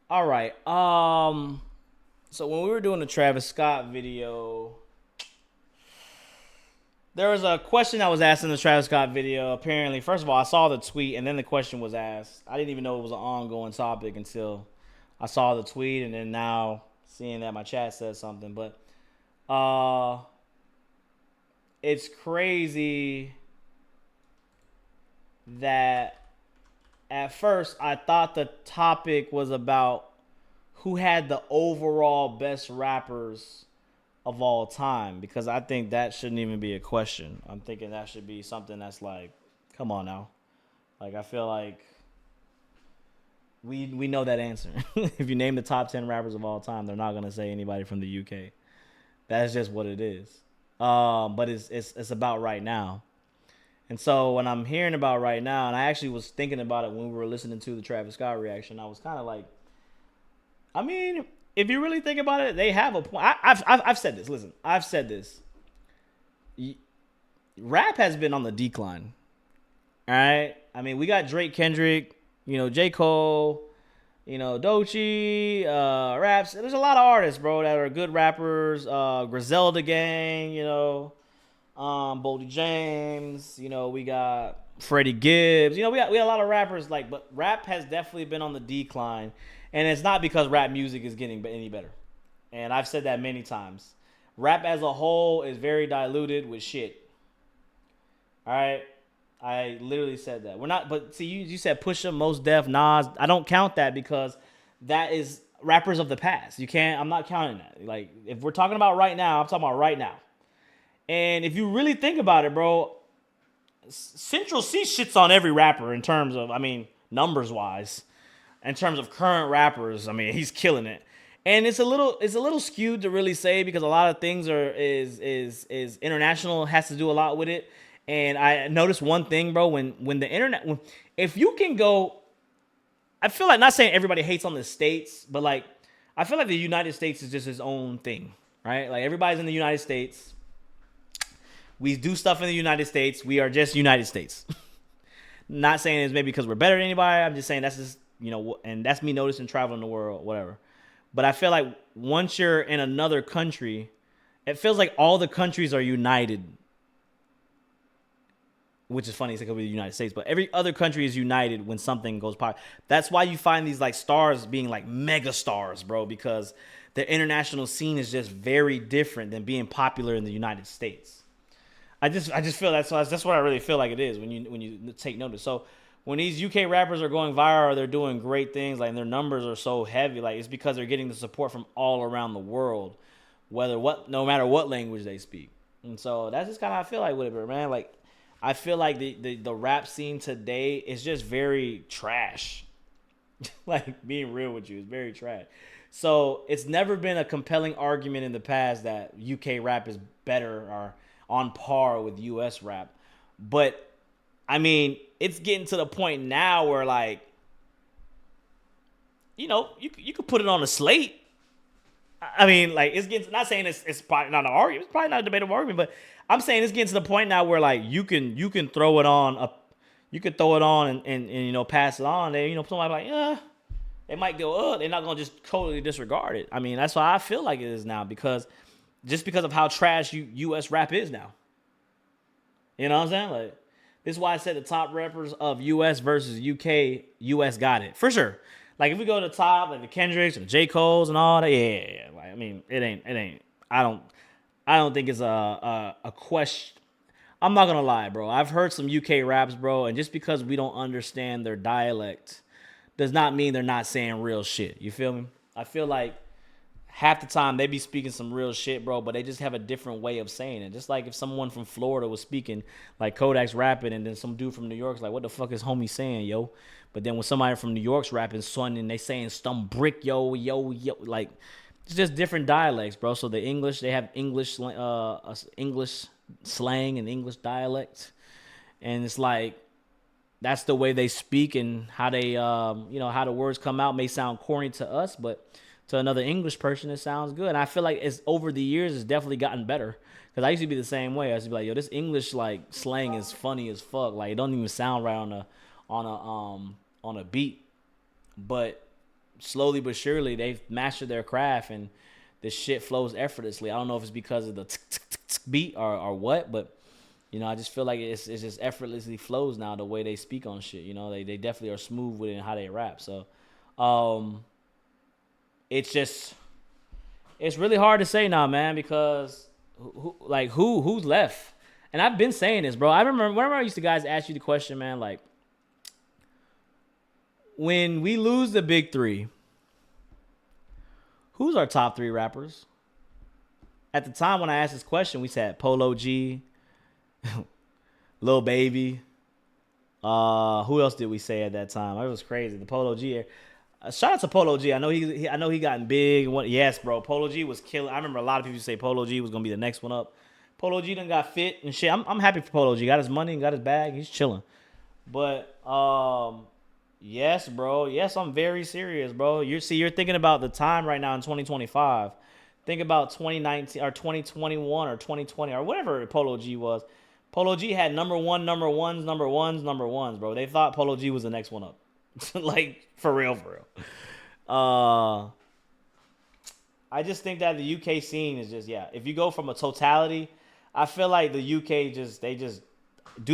All right. So when we were doing the Travis Scott video, there was a question that was asked in the Travis Scott video. Apparently, first of all, I saw the tweet and then the question was asked. I didn't even know it was an ongoing topic until I saw the tweet and then now seeing that my chat said something. But uh, it's crazy that at first I thought the topic was about who had the overall best rappers of all time because I think that shouldn't even be a question. I'm thinking that should be something that's like, come on now. Like I feel like we know that answer. If you name the top 10 rappers of all time, they're not gonna say anybody from the UK. That's just what it is. But it's about right now. And so when I'm hearing about right now, and I actually was thinking about it when we were listening to the Travis Scott reaction, I was kind of like, I mean, if you really think about it, they have a point. I've said this. Listen, I've said this. Rap has been on the decline. All right. I mean, we got Drake, Kendrick, J. Cole, Doechii, raps. There's a lot of artists, bro, that are good rappers. Griselda Gang, Boldy James. We got Freddie Gibbs. We got a lot of rappers but rap has definitely been on the decline, and it's not because rap music is getting any better. And I've said that many times. Rap as a whole is very diluted with shit. All right, I literally said that. We're not, but see, you said Pusha, Mos Def, Nas. I don't count that because that is rappers of the past. You can't. I'm not counting that. Like if we're talking about right now, I'm talking about right now. And if you really think about it, bro, Central C shits on every rapper in terms of, I mean, numbers wise. In terms of current rappers, I mean, he's killing it. And it's a little skewed to really say because a lot of things is international, has to do a lot with it. And I noticed one thing, bro, when the internet if you can go, I feel like, not saying everybody hates on the States, but like I feel like the United States is just its own thing, right? Like everybody's in the United States. We do stuff in the United States. We are just United States. Not saying it's maybe because we're better than anybody. I'm just saying that's just, and that's me noticing traveling the world, whatever. But I feel like once you're in another country, it feels like all the countries are united, which is funny. It's like the United States, but every other country is united when something goes pop. That's why you find these like stars being like mega stars, bro, because the international scene is just very different than being popular in the United States. I just feel that's what I really feel like it is when you take notice. So when these UK rappers are going viral, they're doing great things, like their numbers are so heavy, like it's because they're getting the support from all around the world, no matter what language they speak. And so that's just kind of how I feel like with it, man. Like I feel like the rap scene today is just very trash. Like being real with you, it's very trash. So it's never been a compelling argument in the past that UK rap is better or on par with US rap. But I mean, it's getting to the point now where like, you could put it on a slate. I mean, like it's getting, not saying it's probably not an argument, it's probably not a debatable argument, but I'm saying it's getting to the point now where like you can throw it on you could throw it on and pass it on. Somebody like, they might go, they're not gonna just totally disregard it. I mean, that's why I feel like it is now because of how trash US rap is now. You know what I'm saying? Like this is why I said the top rappers of US versus UK, US got it. For sure. Like if we go to the top, like the Kendricks and the J. Cole's and all that, yeah. Like, I mean, it ain't. I don't think it's a question. I'm not gonna lie, bro. I've heard some UK raps, bro, and just because we don't understand their dialect does not mean they're not saying real shit. You feel me? I feel like half the time they be speaking some real shit, bro, but they just have a different way of saying it. Just like if someone from Florida was speaking, like Kodak's rapping, and then some dude from New York's like, what the fuck is homie saying, yo? But then when somebody from New York's rapping, son, and they saying stum brick, yo, like it's just different dialects, bro. So the English, they have English slang and English dialect, and it's like that's the way they speak and how they, how the words come out may sound corny to us, but to another English person, it sounds good. And I feel like it's over the years, it's definitely gotten better. Because I used to be the same way. I used to be like, yo, this English like slang is funny as fuck. Like it don't even sound right on a beat. But slowly but surely they've mastered their craft and the shit flows effortlessly. I don't know if it's because of the beat or what, but I just feel like it's just effortlessly flows now the way they speak on shit. They definitely are smooth with it and how they rap. So, it's just it's really hard to say now, man, because who's left? And I've been saying this, bro. I remember whenever I used to guys ask you the question, man, like when we lose the big three, who's our top three rappers? At the time when I asked this question, we said Polo G, Lil Baby. Who else did we say at that time? It was crazy. The Polo G. Shout out to Polo G. I know he gotten big. Yes, bro. Polo G was killing. I remember a lot of people say Polo G was gonna be the next one up. Polo G done got fit and shit. I'm happy for Polo G. Got his money and got his bag. He's chilling. But yes, bro. Yes, I'm very serious, bro. You're thinking about the time right now in 2025. Think about 2019 or 2021 or 2020 or whatever Polo G was. Polo G had number ones, bro. They thought Polo G was the next one up. Like, for real. I just think that the UK scene is just, if you go from a totality, I feel like the UK do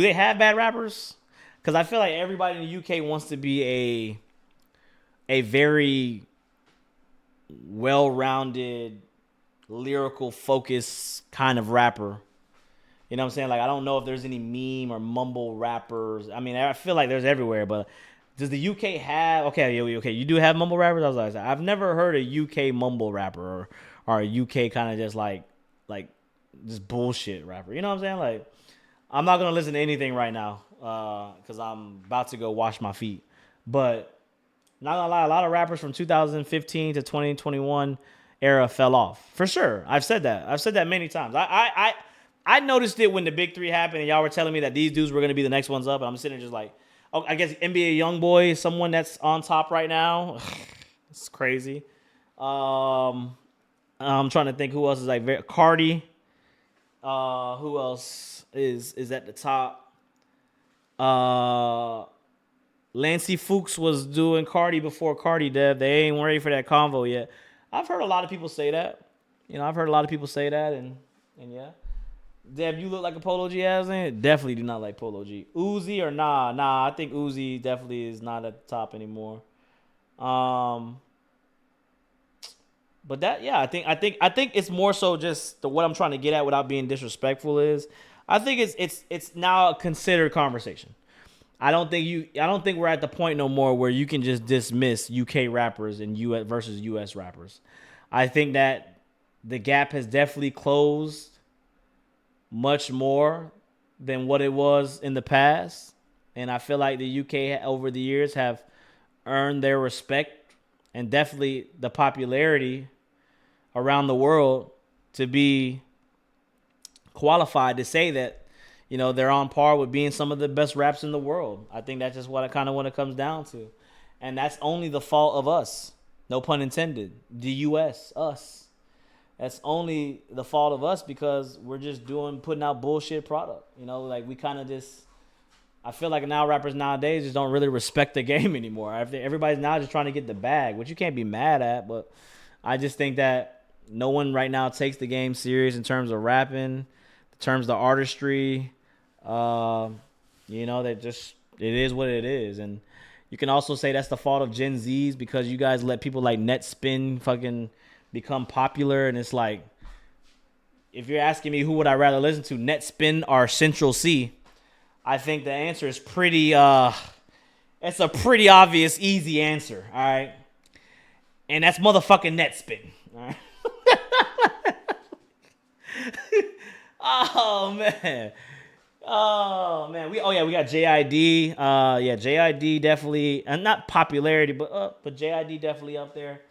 they have bad rappers? Because I feel like everybody in the UK wants to be a very well-rounded, lyrical focus kind of rapper. You know what I'm saying? Like, I don't know if there's any meme or mumble rappers. I mean, I feel like there's everywhere, but does the UK have... Okay, you do have mumble rappers? I was like, I've never heard a UK mumble rapper or a UK kind of just like just bullshit rapper. You know what I'm saying? Like, I'm not going to listen to anything right now because I'm about to go wash my feet. But not going to lie, a lot of rappers from 2015 to 2021 era fell off. For sure. I've said that many times. I noticed it when the big three happened and y'all were telling me that these dudes were going to be the next ones up. And I'm sitting there just like, oh, I guess NBA Youngboy is someone that's on top right now. It's crazy. I'm trying to think who else is like Cardi. Who else is at the top? Lancey Fuchs was doing Cardi before Cardi Dev. They ain't ready for that convo yet. I've heard a lot of people say that. And yeah. Deb, you look like a Polo G ass in. Definitely do not like Polo G. Uzi or nah. I think Uzi definitely is not at the top anymore. But that, I think it's more so just what I'm trying to get at without being disrespectful is I think it's now a considered conversation. I don't think we're at the point no more where you can just dismiss UK rappers and US versus US rappers. I think that the gap has definitely closed much more than what it was in the past. And I feel like the UK over the years have earned their respect and definitely the popularity around the world to be qualified to say that, they're on par with being some of the best raps in the world. I think that's just what it comes down to. And that's only the fault of us. No pun intended. The US, us. That's only the fault of us because we're just putting out bullshit product. Like we kind of just, I feel like now rappers nowadays just don't really respect the game anymore. Everybody's now just trying to get the bag, which you can't be mad at. But I just think that no one right now takes the game serious in terms of rapping, in terms of the artistry. That just, it is what it is. And you can also say that's the fault of Gen Zs because you guys let people like Netspin fucking become popular, and it's like, if you're asking me who would I rather listen to, Netspin or Central C, I think the answer is pretty it's a pretty obvious easy answer, all right? And that's motherfucking Netspin, all right? Oh man, we got JID. JID definitely, and not popularity, but JID definitely up there.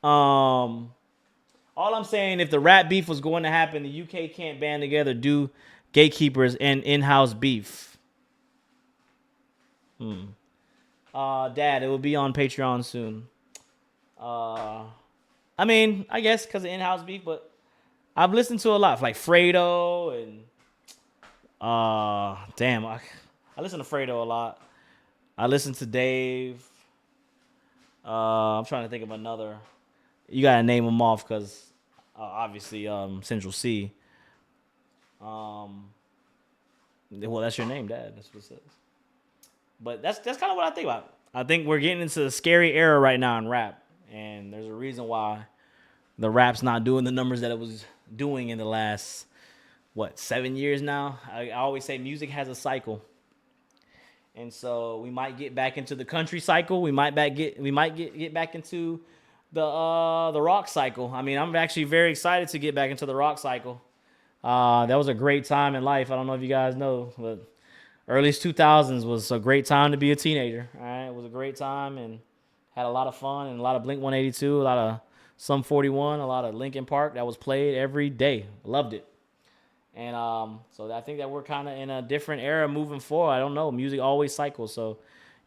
All I'm saying, if the rap beef was going to happen, the UK can't band together, do gatekeepers and in-house beef. Dad, it will be on Patreon soon. I mean, I guess because of in-house beef, but I've listened to a lot, like Fredo and I listen to Fredo a lot. I listen to Dave. I'm trying to think of another. You gotta name them off because obviously Central C. Well, that's your name, Dad. That's what it says. But that's kind of what I think about. I think we're getting into a scary era right now in rap, and there's a reason why the rap's not doing the numbers that it was doing in the last 7 years now. I always say music has a cycle, and so we might get back into the country cycle. We might get back into the rock cycle. I mean, I'm actually very excited to get back into the rock cycle. That was a great time in life. I don't know if you guys know, but early 2000s was a great time to be a teenager. All right, it was a great time and had a lot of fun and a lot of Blink 182, a lot of Sum 41, a lot of Linkin Park that was played every day. Loved it. And so I think that we're kind of in a different era moving forward. I don't know. Music always cycles. So,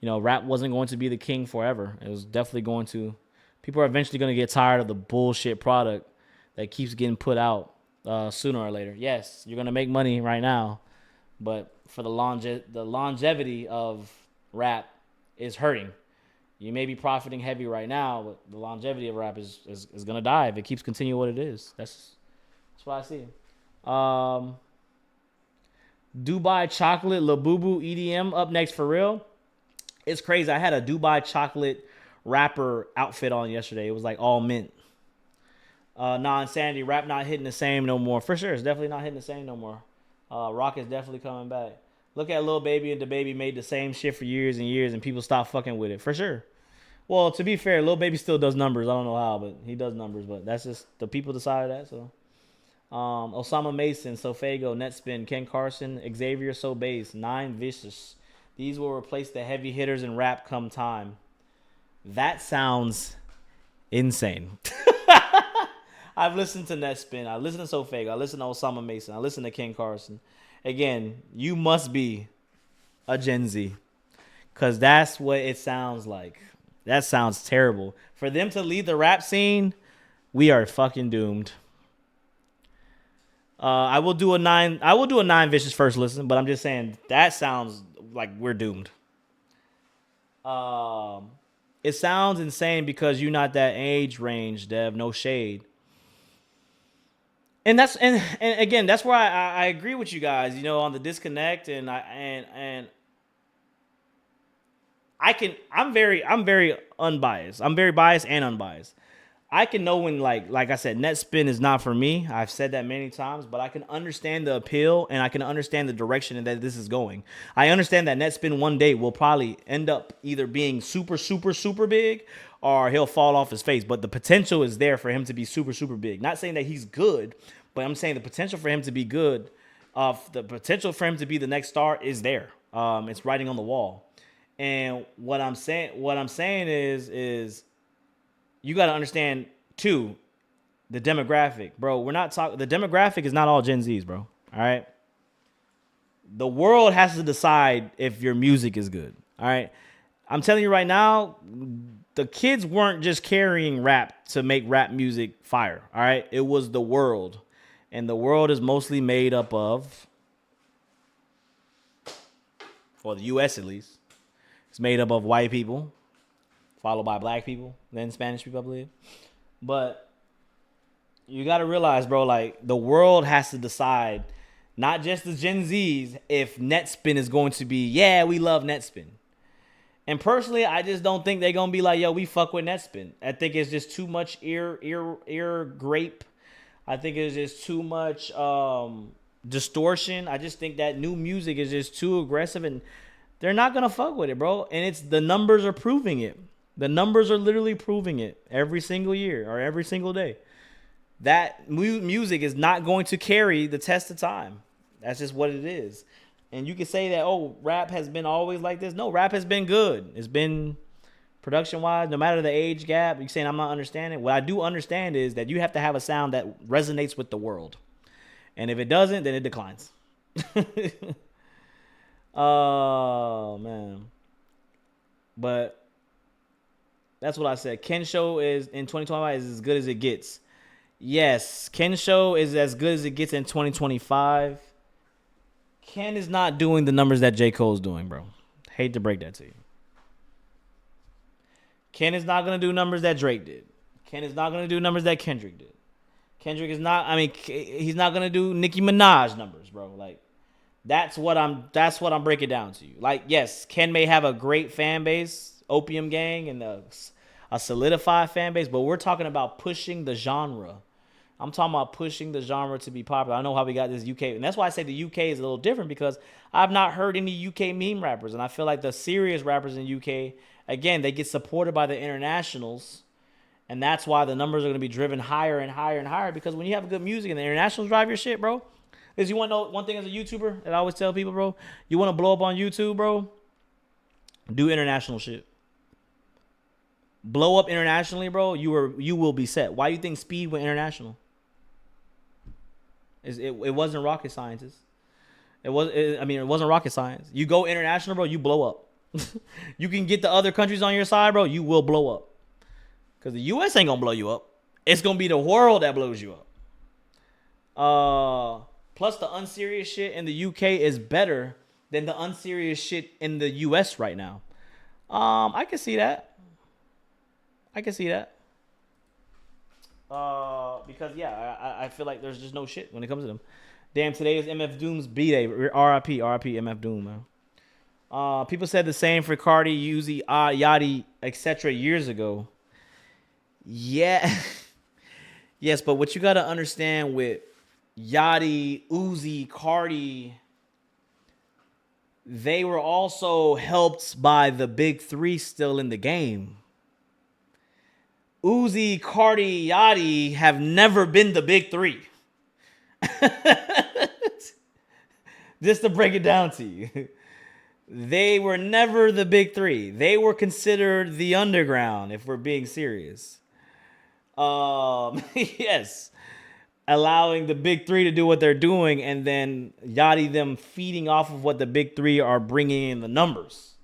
rap wasn't going to be the king forever. It was definitely going to. People are eventually going to get tired of the bullshit product that keeps getting put out sooner or later. Yes, you're going to make money right now. But for the longevity of rap is hurting. You may be profiting heavy right now, but the longevity of rap is going to die if it keeps continuing what it is. That's what I see. Dubai Chocolate, Labubu EDM up next for real. It's crazy. I had a Dubai Chocolate rapper outfit on yesterday. It was like all mint. Insanity. Rap not hitting the same no more. For sure. It's definitely not hitting the same no more. Rock is definitely coming back. Look at Lil Baby and the Baby made the same shit for years and years, and people stopped fucking with it. For sure. Well, to be fair, Lil Baby still does numbers. I don't know how, but he does numbers. But that's just the people decided that. So, Osama Mason, Sofago, Netspin, Ken Carson, Xavier So Bass, Nine Vicious. These will replace the heavy hitters in rap come time. That sounds insane. I've listened to Netspin. I listened to Sofago. I listened to Osama Mason. I listened to Ken Carson. Again, you must be a Gen Z because that's what it sounds like. That sounds terrible. For them to lead the rap scene, we are fucking doomed. I will do a nine Vicious first listen, but I'm just saying that sounds like we're doomed. It sounds insane because you're not that age range, Dev. No shade. And that's and again, that's where I agree with you guys, on the disconnect, and I'm very unbiased. I'm very biased and unbiased. I can know when like I said, Netspin is not for me. I've said that many times, but I can understand the appeal and I can understand the direction that this is going. I understand that Netspin one day will probably end up either being super, super, super big or he'll fall off his face. But the potential is there for him to be super, super big. Not saying that he's good, but I'm saying the potential for him to be good, the potential for him to be the next star is there. It's writing on the wall. And what I'm saying is you got to understand too the demographic, bro. We're not talking. The demographic is not all Gen Zs, bro. All right. The world has to decide if your music is good. All right. I'm telling you right now, the kids weren't just carrying rap to make rap music fire. All right. It was the world, and the world is mostly made up of, for the U.S. at least, it's made up of white people, followed by black people, then Spanish people, I believe. But you got to realize, bro, like the world has to decide, not just the Gen Zs, if Netspin is going to be, yeah, we love Netspin. And personally, I just don't think they're going to be like, yo, we fuck with Netspin. I think it's just too much ear grape. I think it's just too much distortion. I just think that new music is just too aggressive and they're not going to fuck with it, bro. And the numbers are proving it. The numbers are literally proving it every single year or every single day. That music is not going to carry the test of time. That's just what it is. And you can say that, oh, rap has been always like this. No, rap has been good. It's been production-wise, no matter the age gap. You're saying I'm not understanding. What I do understand is that you have to have a sound that resonates with the world. And if it doesn't, then it declines. Oh, man. But that's what I said. Ken Show is in 2025 is as good as it gets. Yes, Ken Show is as good as it gets in 2025. Ken is not doing the numbers that J. Cole's doing, bro. Hate to break that to you. Ken is not gonna do numbers that Drake did. Ken is not gonna do numbers that Kendrick did. Kendrick is not. I mean, he's not gonna do Nicki Minaj numbers, bro. Like that's what I'm breaking down to you. Like, yes, Ken may have a great fan base, Opium Gang, and a solidified fan base, but we're talking about pushing the genre. I'm talking about pushing the genre to be popular. I know how we got this UK, and that's why I say the UK is a little different because I've not heard any UK meme rappers, and I feel like the serious rappers in UK, again, they get supported by the internationals, and that's why the numbers are going to be driven higher and higher and higher because when you have good music and the internationals drive your shit, bro, is you want to know one thing as a YouTuber that I always tell people, bro, you want to blow up on YouTube, bro, do international shit. Blow up internationally, bro, you will be set. Why do you think Speed went international? It wasn't rocket scientists. It wasn't rocket science. You go international, bro, you blow up. You can get the other countries on your side, bro, you will blow up. Because the US ain't gonna blow you up. It's gonna be the world that blows you up. Plus the unserious shit in the UK is better than the unserious shit in the US right now. I can see that. Because yeah, I feel like there's just no shit when it comes to them. Damn, today is MF Doom's B day. R.I.P. MF Doom, man. People said the same for Cardi, Uzi, Yachty, etc. years ago. Yeah, yes, but what you gotta understand with Yachty, Uzi, Cardi, they were also helped by the big three still in the game. Uzi, Cardi, Yachty have never been the big three. Just to break it down to you. They were never the big three. They were considered the underground, if we're being serious. Yes. Allowing the big three to do what they're doing and then Yachty them feeding off of what the big three are bringing in the numbers.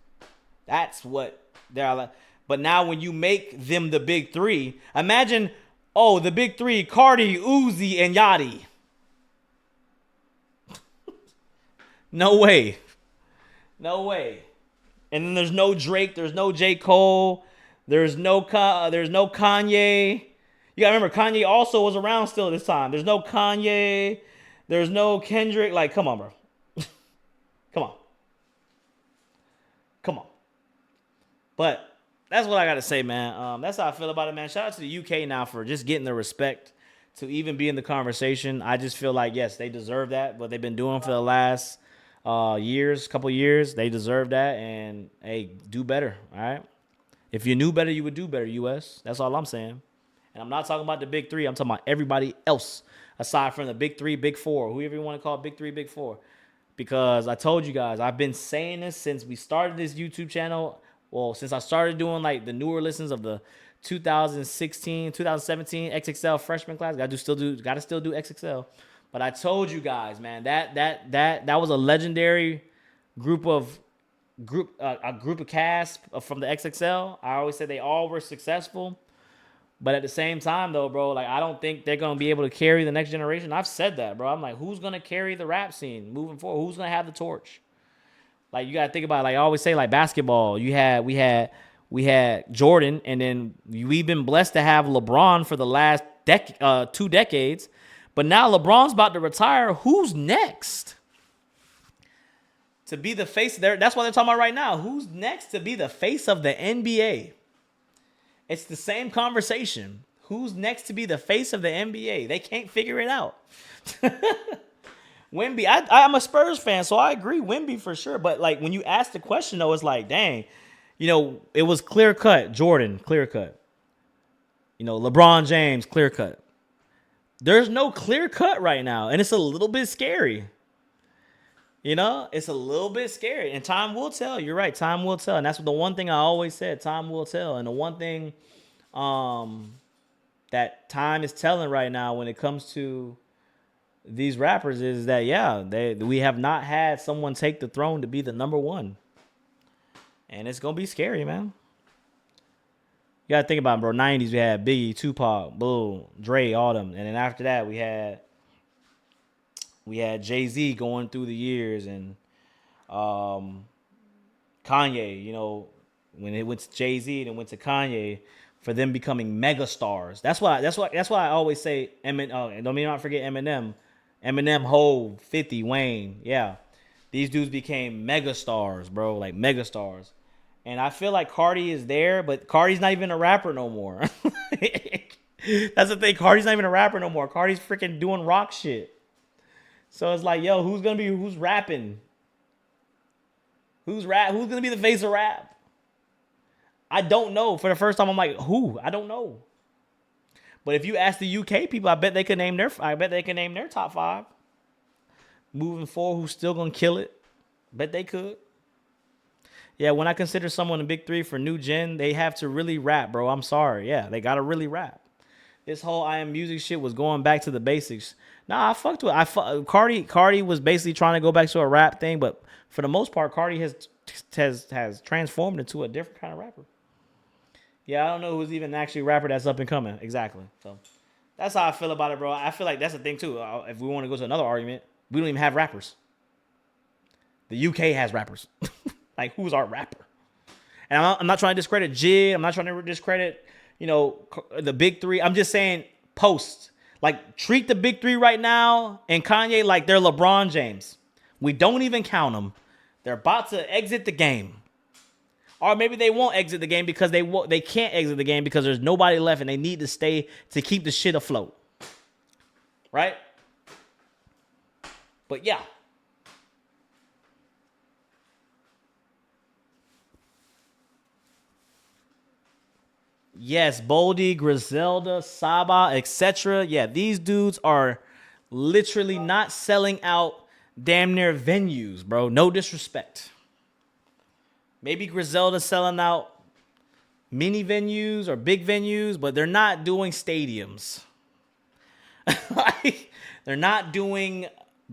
That's what they're like. But now when you make them the big three, imagine, the big three, Cardi, Uzi, and Yachty. No way. And then there's no Drake, there's no J. Cole, there's no Kanye. You gotta remember, Kanye also was around still at this time. There's no Kanye, there's no Kendrick. Like, come on, bro. Come on. But that's what I gotta say, man. That's how I feel about it, man. Shout out to the UK now for just getting the respect to even be in the conversation. I just feel like, yes, they deserve that. What they've been doing for the last couple years, they deserve that. And hey, do better. All right. If you knew better, you would do better. US. That's all I'm saying. And I'm not talking about the big three. I'm talking about everybody else aside from the big three, big four, whoever you want to call it, big three, big four. Because I told you guys, I've been saying this since we started this YouTube channel. Well, since I started doing like the newer listens of the 2016, 2017 XXL freshman class, gotta still do XXL. But I told you guys, man, that was a legendary a group of cast from the XXL. I always said they all were successful. But at the same time, though, bro, like I don't think they're gonna be able to carry the next generation. I've said that, bro. I'm like, who's gonna carry the rap scene moving forward? Who's gonna have the torch? Like you gotta think about it. Like I always say, like basketball. We had Jordan, and then we've been blessed to have LeBron for the last 2 decades. But now LeBron's about to retire. Who's next to be the face there? That's what they're talking about right now. Who's next to be the face of the NBA? It's the same conversation. Who's next to be the face of the NBA? They can't figure it out. Wemby, I'm a Spurs fan, so I agree, Wemby for sure. But like when you ask the question, though, it's like, dang, it was clear cut. Jordan, clear cut. LeBron James, clear cut. There's no clear cut right now, and it's a little bit scary. It's a little bit scary, and time will tell. You're right, time will tell, and that's the one thing I always said. Time will tell, and the one thing, that time is telling right now when it comes to these rappers is that we have not had someone take the throne to be the number one, and it's gonna be scary, man. You gotta think about it, bro. 90s, we had Biggie, Tupac, Bull, Dre, all them, and then after that we had Jay-Z going through the years, and Kanye, when it went to Jay-Z and it went to Kanye, for them becoming mega stars. That's why I always say Eminem. Oh, don't mean not forget Eminem. Eminem, Hov, 50, Wayne. Yeah. These dudes became mega stars, bro. Like mega stars. And I feel like Cardi is there, but Cardi's not even a rapper no more. That's the thing. Cardi's not even a rapper no more. Cardi's freaking doing rock shit. So it's like, yo, who's rapping? Who's gonna be the face of rap? I don't know. For the first time, I'm like, who? I don't know. But if you ask the UK people, I bet they can name their top 5. Moving forward, who's still gonna kill it? Bet they could. Yeah, when I consider someone a big 3 for new gen, they have to really rap, bro. I'm sorry. Yeah, they gotta really rap. This whole I Am Music shit was going back to the basics. Nah, I fucked with it. Cardi was basically trying to go back to a rap thing, but for the most part, Cardi has transformed into a different kind of rapper. Yeah, I don't know who's even actually a rapper that's up and coming. Exactly. So that's how I feel about it, bro. I feel like that's the thing too. If we want to go to another argument, we don't even have rappers. The UK has rappers. Like, who's our rapper? And I'm not trying to discredit Jid. I'm not trying to discredit, the big 3. I'm just saying post. Like, treat the big 3 right now and Kanye like they're LeBron James. We don't even count them. They're about to exit the game. Or maybe they won't exit the game because they can't exit the game because there's nobody left and they need to stay to keep the shit afloat. Right? But yeah. Yes, Boldy, Griselda, Saba, etc. Yeah, these dudes are literally not selling out damn near venues, bro. No disrespect. Maybe Griselda selling out mini venues or big venues, but they're not doing stadiums. Like, they're not doing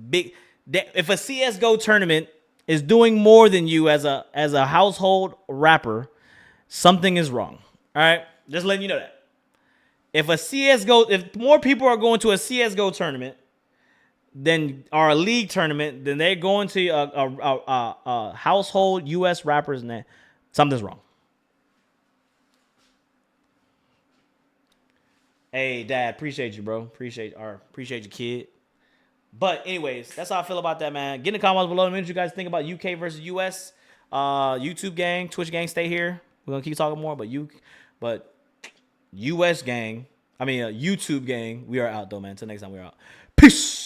big. If a CS:GO tournament is doing more than you as a household rapper, something is wrong. All right, just letting you know that. If more people are going to a CS:GO tournament than our league tournament, then they're going to a household U.S. rappers, and that something's wrong. Hey, Dad, appreciate you, bro. Appreciate you, kid. But anyways, that's how I feel about that, man. Get in the comments below. Let me know what you guys think about UK versus US. YouTube gang, Twitch gang, stay here. We're gonna keep talking more, but US gang, YouTube gang, we are out though, man. Until next time, we're out. Peace.